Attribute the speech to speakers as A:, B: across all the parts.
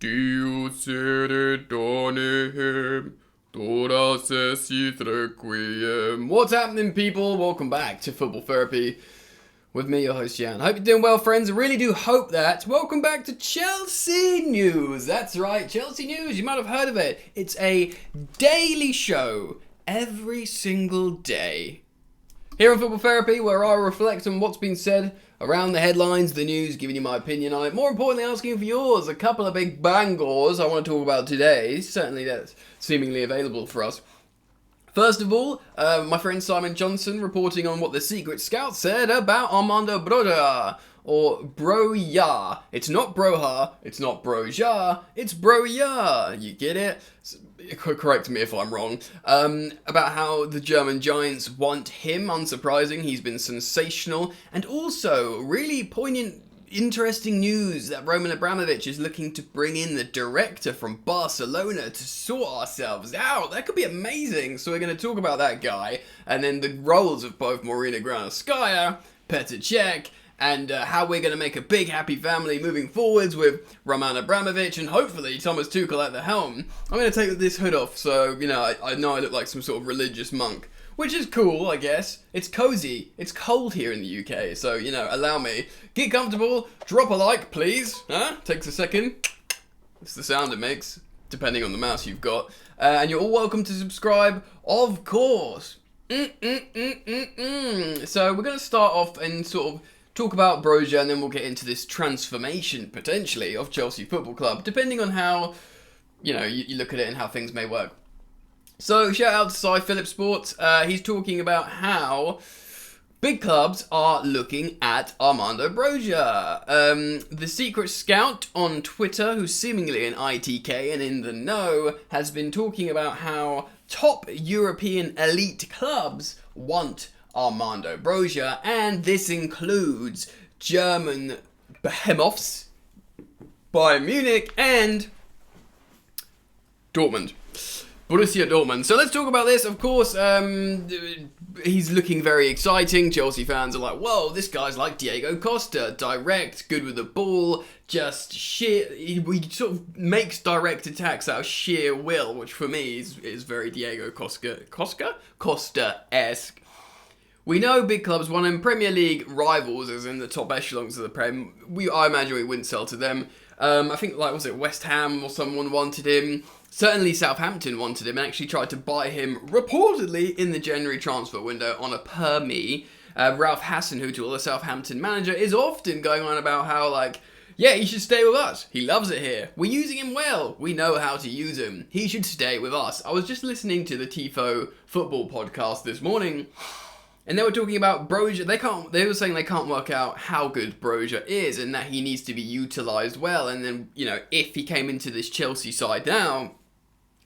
A: Dio seredonem, dorasesi requiem. What's happening, people? Welcome back to Football Therapy with me, your host, Jan. Hope you're doing well, friends. I really do hope that. Welcome back to Chelsea News. That's right, Chelsea News. You might have heard of it. It's a daily show every single day here on Football Therapy, where I reflect on what's been said around the headlines, the news, giving you my opinion on it. More importantly, asking for yours. A couple of big bangers I want to talk about today. Certainly that's seemingly available for us. First of all, my friend Simon Johnson reporting on what the secret scout said about Armando Broja, or Broja. It's not Broja, it's not Broja, it's Broja. You get it? Correct me if I'm wrong. About how the German Giants want him, unsurprising. He's been sensational. And also, really poignant, interesting news that Roman Abramovich is looking to bring in the director from Barcelona to sort ourselves out. That could be amazing. So we're going to talk about that guy, and then the roles of both Marina Granovskaia, Petr, Cech, and how we're going to make a big happy family moving forwards with Roman Abramovich and hopefully Thomas Tuchel at the helm. I'm going to take this hood off, so, I know I look like some sort of religious monk, which is cool, I guess. It's cozy. It's cold here in the UK, so, allow me. Get comfortable, drop a like, please. Takes a second. It's the sound it makes, depending on the mouse you've got. And you're all welcome to subscribe, of course. So we're going to start off and sort of talk about Broja, and then we'll get into this transformation, potentially, of Chelsea Football Club, depending on how, you look at it and how things may work. So, shout out to Cy Phillips Sports. He's talking about how big clubs are looking at Armando Broja. The secret scout on Twitter, who's seemingly an ITK and in the know, has been talking about how top European elite clubs want Armando Broja, and this includes German behemoths, Bayern Munich, and Dortmund. Borussia Dortmund. So let's talk about this. Of course, he's looking very exciting. Chelsea fans are like, whoa, this guy's like Diego Costa. Direct, good with the ball, just sheer... He sort of makes direct attacks out of sheer will, which for me is very Diego Costa-esque. We know big clubs want him. Premier League rivals, as in the top echelons of the Prem, I imagine we wouldn't sell to them. I think, West Ham or someone wanted him. Certainly Southampton wanted him and actually tried to buy him, reportedly, in the January transfer window on a per-me. Ralph Hasenhüttl, the Southampton manager, is often going on about how, yeah, he should stay with us. He loves it here. We're using him well. We know how to use him. He should stay with us. I was just listening to the Tifo football podcast this morning, and they were talking about Broja. They were saying they can't work out how good Broja is and that he needs to be utilised well. And then, if he came into this Chelsea side now,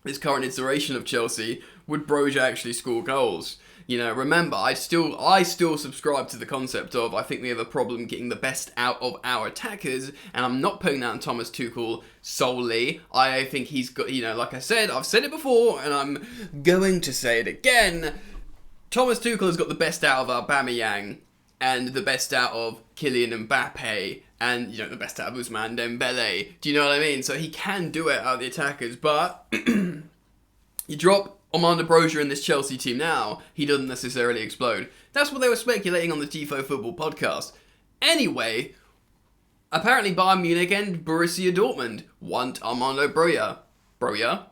A: this current iteration of Chelsea, would Broja actually score goals? Remember, I still subscribe to the concept of, I think we have a problem getting the best out of our attackers, and I'm not putting that on Thomas Tuchel solely. I think he's got, like I said, I've said it before, and I'm going to say it again. Thomas Tuchel has got the best out of Aubameyang, and the best out of Kylian Mbappe, and, the best out of Ousmane Dembele. Do you know what I mean? So he can do it out of the attackers, but you drop Armando Broja in this Chelsea team now, he doesn't necessarily explode. That's what they were speculating on the Tifo Football podcast. Anyway, apparently Bayern Munich and Borussia Dortmund want Armando Broja. Broja.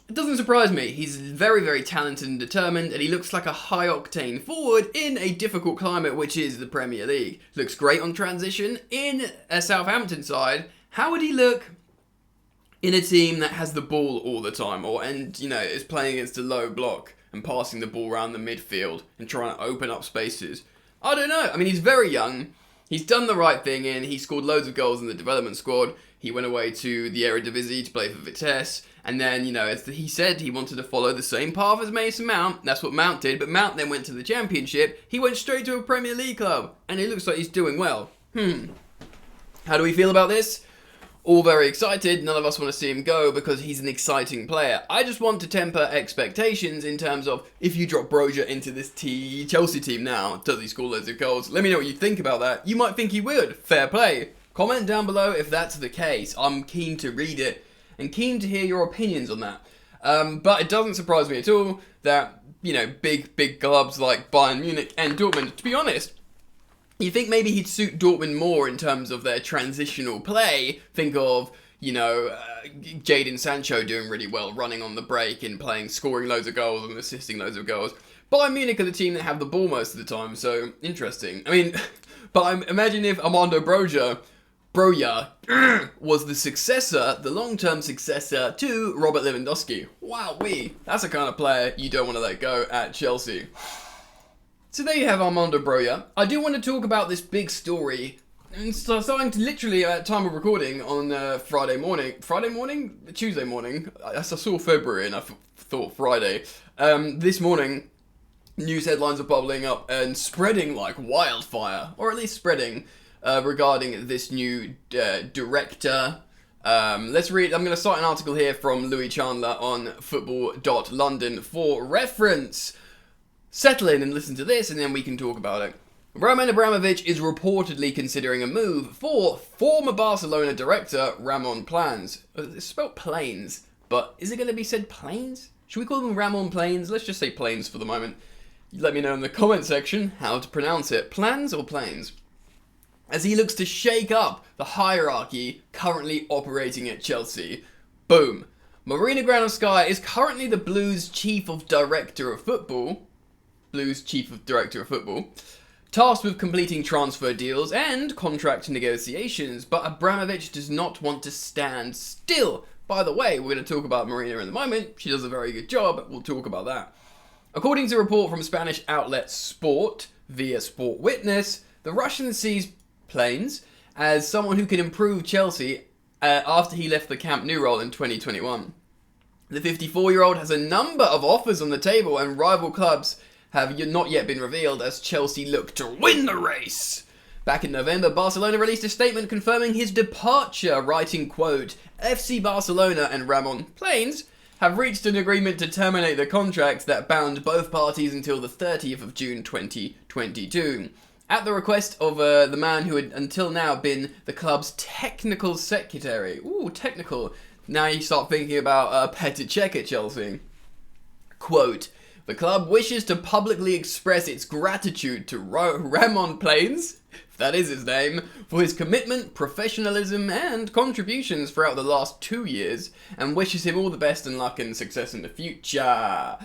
A: It doesn't surprise me. He's very, very talented and determined, and he looks like a high-octane forward in a difficult climate, which is the Premier League. Looks great on transition in a Southampton side. How would he look in a team that has the ball all the time, is playing against a low block and passing the ball around the midfield and trying to open up spaces? I don't know. I mean, he's very young. He's done the right thing, and he scored loads of goals in the development squad. He went away to the Eredivisie to play for Vitesse. And then, as he said, he wanted to follow the same path as Mason Mount. That's what Mount did. But Mount then went to the Championship. He went straight to a Premier League club. And it looks like he's doing well. How do we feel about this? All very excited. None of us want to see him go because he's an exciting player. I just want to temper expectations in terms of, if you drop Broja into this Chelsea team now, does he score loads of goals? Let me know what you think about that. You might think he would. Fair play. Comment down below if that's the case. I'm keen to read it and keen to hear your opinions on that. But it doesn't surprise me at all that, big clubs like Bayern Munich and Dortmund, to be honest, you think maybe he'd suit Dortmund more in terms of their transitional play. Think of, Jadon Sancho doing really well, running on the break and scoring loads of goals and assisting loads of goals. Bayern Munich are the team that have the ball most of the time, so interesting. But imagine if Armando Broja was the long-term successor to Robert Lewandowski. Wowee, that's the kind of player you don't want to let go at Chelsea. So there you have Armando Broja. I do want to talk about this big story. And starting to literally at time of recording on Tuesday morning. I saw February and I thought Friday. This morning, news headlines are bubbling up and spreading like wildfire, or at least spreading regarding this new director. Let's read. I'm going to cite an article here from Louis Chandler on football.london for reference. Settle in and listen to this, and then we can talk about it. Roman Abramovich is reportedly considering a move for former Barcelona director Ramon Planes. It's spelled Planes, but is it going to be said Planes? Should we call them Ramon Planes? Let's just say Planes for the moment. Let me know in the comment section how to pronounce it. Plans or Planes? As he looks to shake up the hierarchy currently operating at Chelsea. Boom. Marina Granovskaia is currently the Blues' Chief Director of Football, tasked with completing transfer deals and contract negotiations, but Abramovich does not want to stand still. By the way, we're going to talk about Marina in a moment. She does a very good job. We'll talk about that. According to a report from Spanish outlet Sport via Sport Witness, the Russian sees Planes as someone who can improve Chelsea after he left the Camp Nou role in 2021. The 54-year-old has a number of offers on the table, and rival clubs have not yet been revealed as Chelsea look to win the race. Back in November, Barcelona released a statement confirming his departure, writing, quote, FC Barcelona and Ramon Planes have reached an agreement to terminate the contract that bound both parties until the 30th of June 2022. At the request of the man who had until now been the club's technical secretary. Ooh, technical. Now you start thinking about Petr at Chelsea. Quote, the club wishes to publicly express its gratitude to Ramon Planes, if that is his name, for his commitment, professionalism, and contributions throughout the last 2 years, and wishes him all the best and luck and success in the future.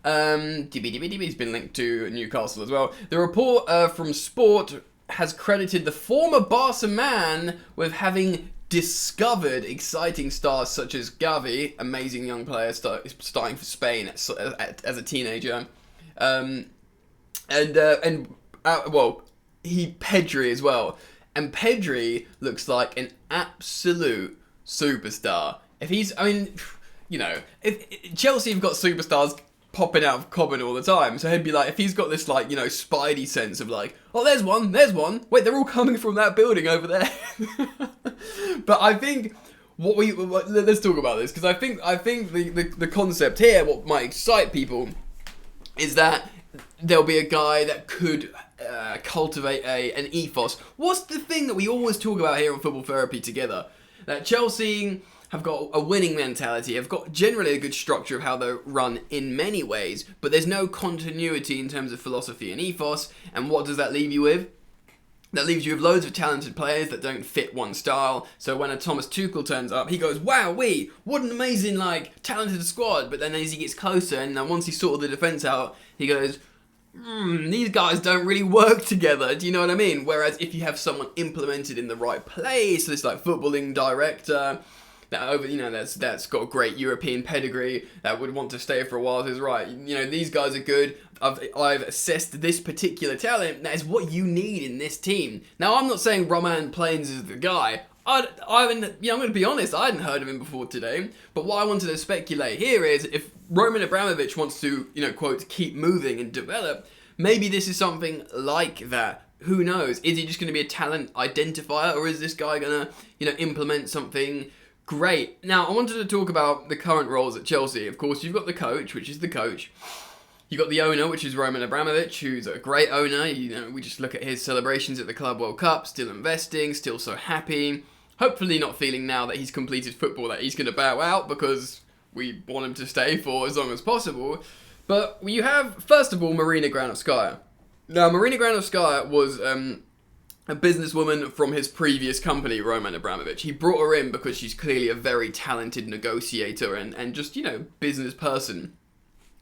A: He's been linked to Newcastle as well. The report from Sport has credited the former Barca man with having discovered exciting stars such as Gavi, amazing young player starting for Spain as a teenager, Petr as well, and Petr looks like an absolute superstar. If Chelsea have got superstars popping out of Common all the time, so he'd be like, if he's got this spidey sense of oh, there's one, wait, they're all coming from that building over there. But I think let's talk about this, because I think the concept here, what might excite people, is that there'll be a guy that could cultivate an ethos. What's the thing that we always talk about here on Football Therapy together? That Chelsea have got a winning mentality, have got generally a good structure of how they run in many ways, but there's no continuity in terms of philosophy and ethos. And what does that leave you with? That leaves you with loads of talented players that don't fit one style. So when a Thomas Tuchel turns up, he goes, wowee, what an amazing, talented squad. But then as he gets closer, and once he's sorted the defence out, he goes, these guys don't really work together. Do you know what I mean? Whereas if you have someone implemented in the right place, this footballing director that's got a great European pedigree, that would want to stay for a while, is right. These guys are good. I've assessed this particular talent. That is what you need in this team. Now, I'm not saying Roman Planes is the guy. I'm going to be honest, I hadn't heard of him before today. But what I wanted to speculate here is if Roman Abramovich wants to, quote, keep moving and develop, maybe this is something like that. Who knows? Is he just going to be a talent identifier, or is this guy going to, implement something great? Now, I wanted to talk about the current roles at Chelsea. Of course, you've got the coach, which is the coach. You got the owner, which is Roman Abramovich, who's a great owner. We just look at his celebrations at the Club World Cup, still investing, still so happy. Hopefully not feeling now that he's completed football that he's going to bow out, because we want him to stay for as long as possible. But you have, first of all, Marina Granovskaia. Now, Marina Granovskaia was a businesswoman from his previous company, Roman Abramovich. He brought her in because she's clearly a very talented negotiator and just, business person.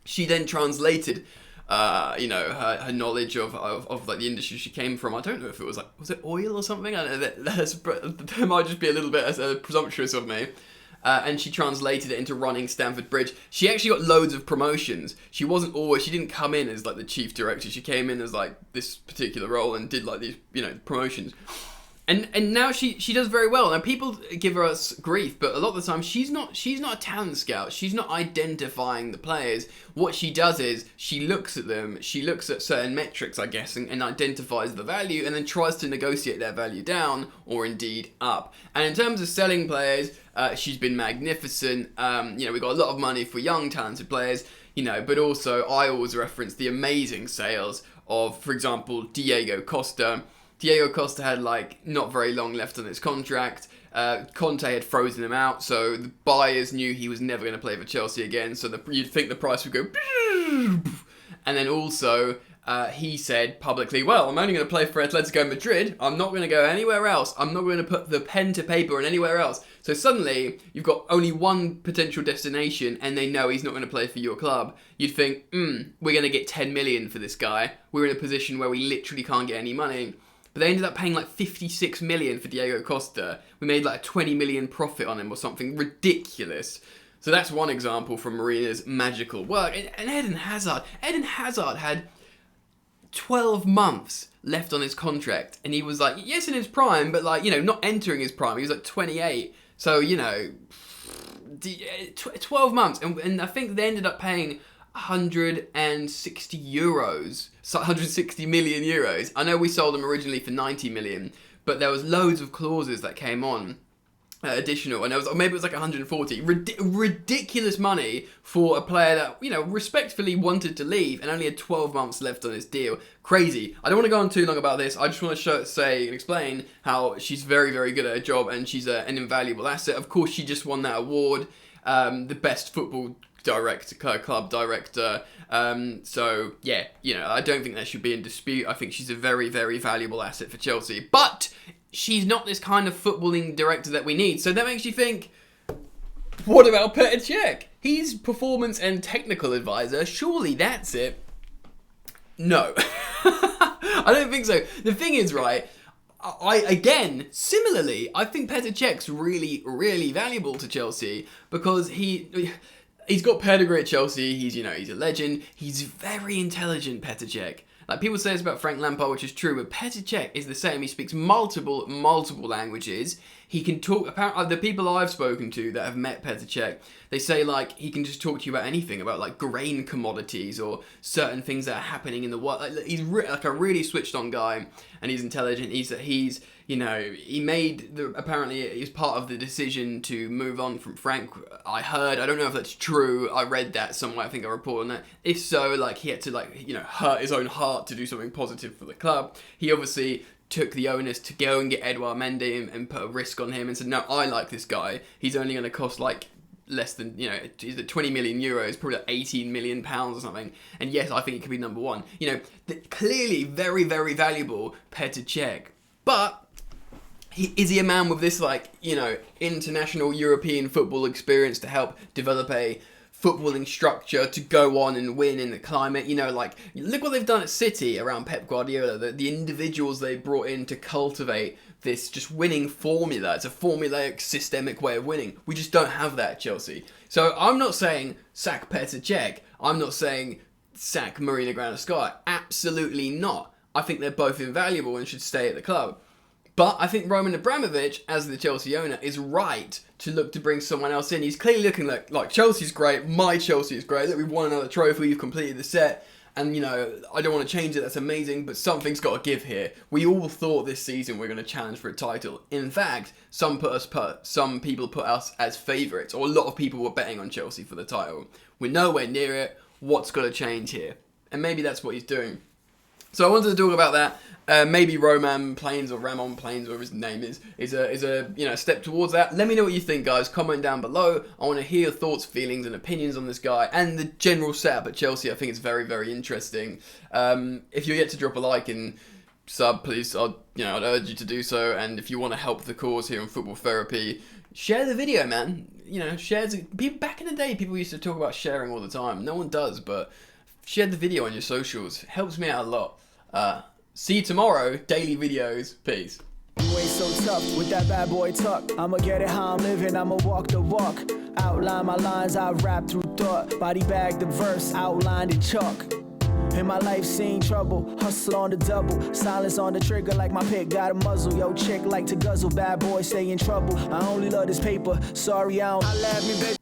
A: She then translated, her knowledge of like the industry she came from. I don't know if it was it oil or something? I don't know, that might just be a little bit presumptuous of me. And she translated it into running Stamford Bridge. She actually got loads of promotions. She didn't come in as like the chief director. She came in as like this particular role and did like these, promotions. And now she does very well. Now people give her grief, but a lot of the time she's not a talent scout. She's not identifying the players. What she does is she looks at them, she looks at certain metrics, I guess, and identifies the value, and then tries to negotiate their value down or indeed up. And in terms of selling players, she's been magnificent. We got a lot of money for young talented players, but also I always reference the amazing sales of, for example, Diego Costa. Diego Costa had not very long left on his contract. Conte had frozen him out, so the buyers knew he was never going to play for Chelsea again. So you'd think the price would go, and then also he said publicly, "Well, I'm only going to play for Atletico Madrid. I'm not going to go anywhere else. I'm not going to put the pen to paper on anywhere else." So suddenly you've got only one potential destination, and they know he's not going to play for your club. You'd think, we're going to get 10 million for this guy. We're in a position where we literally can't get any money. But they ended up paying 56 million for Diego Costa. We made a 20 million profit on him or something ridiculous. So that's one example from Marina's magical work. And Eden Hazard. Eden Hazard had 12 months left on his contract. And he was yes, in his prime, but not entering his prime. He was 28. So, 12 months. And I think they ended up paying 160 euros, so 160 million euros. I know we sold them originally for 90 million, but there was loads of clauses that came on additional, and maybe it was 140. Ridiculous money for a player that respectfully wanted to leave and only had 12 months left on his deal. Crazy. I don't want to go on too long about this. I just want to say and explain how she's very, very good at her job, and she's an invaluable asset. Of course, she just won that award, the best football club director. So yeah, I don't think that should be in dispute. I think she's a very, very valuable asset for Chelsea, but she's not this kind of footballing director that we need. So that makes you think, what about Petr Cech? He's performance and technical advisor. Surely that's it. No, I don't think so. The thing is, right, similarly, I think Petr Cech's really, really valuable to Chelsea because he's got pedigree at Chelsea. He's a legend. He's very intelligent, Petr Cech. People say this about Frank Lampard, which is true, but Petr Cech is the same. He speaks multiple languages. He can talk. Apparently, the people I've spoken to that have met Petr Cech, they say he can just talk to you about anything, about grain commodities or certain things that are happening in the world. He's a really switched on guy, and he's intelligent. He made apparently he's part of the decision to move on from Frank. I don't know if that's true. I read that somewhere. I think I reported on that. If so, he had to hurt his own heart to do something positive for the club. He obviously took the onus to go and get Edouard Mendy and put a risk on him and said, no, I like this guy. He's only going to cost less than, he's at 20 million euros, probably 18 million pounds or something. And yes, I think he could be number one. Clearly very, very valuable, Petr Cech. But is he a man with this international European football experience to help develop a footballing structure to go on and win in the climate? Look what they've done at City around Pep Guardiola, the individuals they brought in to cultivate this just winning formula. It's a formulaic, systemic way of winning. We just don't have that at Chelsea. So I'm not saying sack Petr Cech. I'm not saying sack Marina Granovskaia. Absolutely not. I think they're both invaluable and should stay at the club. But I think Roman Abramovich, as the Chelsea owner, is right to look to bring someone else in. He's clearly looking like Chelsea's great, my Chelsea is great, that we've won another trophy, we've completed the set, and I don't want to change it, that's amazing, but something's got to give here. We all thought this season we're going to challenge for a title. In fact, some people put us as favourites, or a lot of people were betting on Chelsea for the title. We're nowhere near it. what's got to change here. And maybe that's what he's doing. So I wanted to talk about that. Maybe Roman Planes or Ramon Planes, whatever his name is a step towards that. Let me know what you think, guys. Comment down below. I want to hear your thoughts, feelings, and opinions on this guy and the general setup at Chelsea. I think it's very, very interesting. If you're yet to drop a like and sub, please, I'd urge you to do so. And if you want to help the cause here on Football Therapy, share the video, man. People back in the day, people used to talk about sharing all the time. No one does, but share the video on your socials. It helps me out a lot. See you tomorrow. Daily videos. Peace.
B: You ain't so tough with that bad boy tuck. I'ma get it how I'm living, I'ma walk the walk. Outline my lines, I rap through thought. Body bag the verse, outlined in chalk. In my life seen trouble, hustle on the double. Silence on the trigger like my pick got a muzzle. Yo chick like to guzzle, bad boy stay in trouble. I only love this paper, sorry I don't. I laugh me, baby.